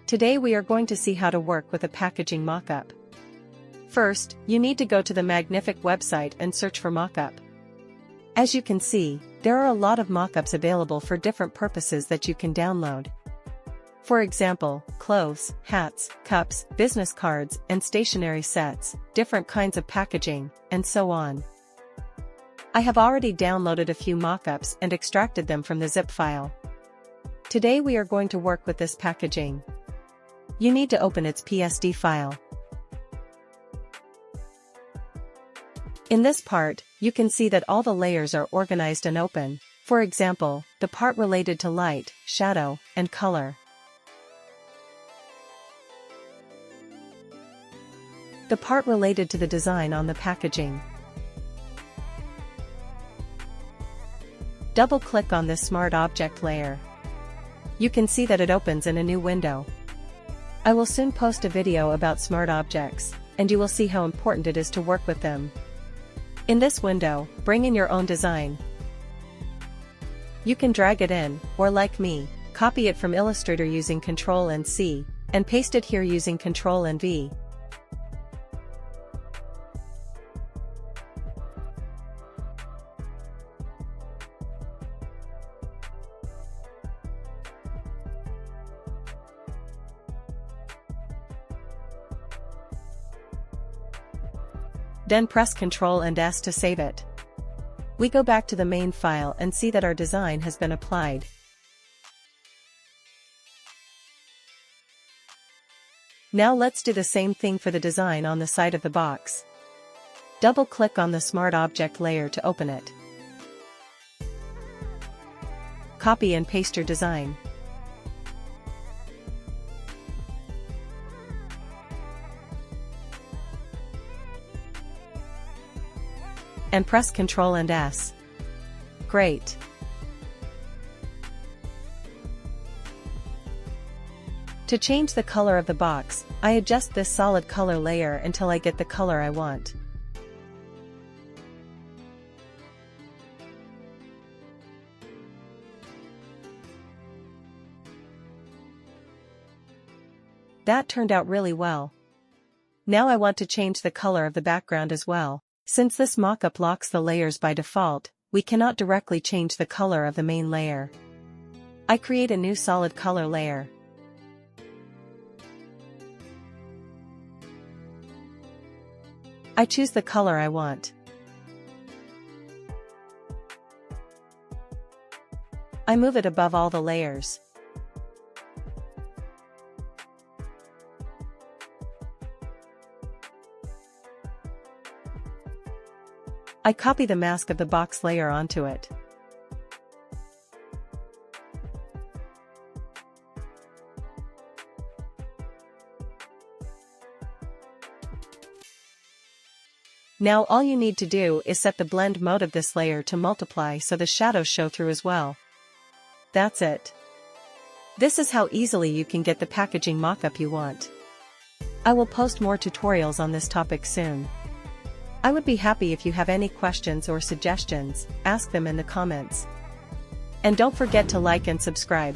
Today we are going to see how to work with a packaging mockup. First, you need to go to the Magnific website and search for Mockup. As you can see, there are a lot of mockups available for different purposes that you can download. For example, clothes, hats, cups, business cards, and stationery sets, different kinds of packaging, and so on. I have already downloaded a few mockups and extracted them from the zip file. Today we are going to work with this packaging. You need to open its PSD file. In this part, you can see that all the layers are organized and open, for example, the part related to light, shadow, and color. The part related to the design on the packaging. Double-click on this Smart Object layer. You can see that it opens in a new window. I will soon post a video about smart objects, and you will see how important it is to work with them. In this window, bring in your own design. You can drag it in, or like me, copy it from Illustrator using Ctrl and C, and paste it here using Ctrl and V. Then press Ctrl and S to save it. We go back to the main file and see that our design has been applied. Now let's do the same thing for the design on the side of the box. Double-click on the Smart Object layer to open it. Copy and paste your design. And press Ctrl and S. Great. To change the color of the box, I adjust this solid color layer until I get the color I want. That turned out really well. Now I want to change the color of the background as well. Since this mockup locks the layers by default, we cannot directly change the color of the main layer. I create a new solid color layer. I choose the color I want. I move it above all the layers. I copy the mask of the box layer onto it. Now all you need to do is set the blend mode of this layer to multiply so the shadows show through as well. That's it. This is how easily you can get the packaging mockup you want. I will post more tutorials on this topic soon. I would be happy if you have any questions or suggestions, ask them in the comments. And don't forget to like and subscribe.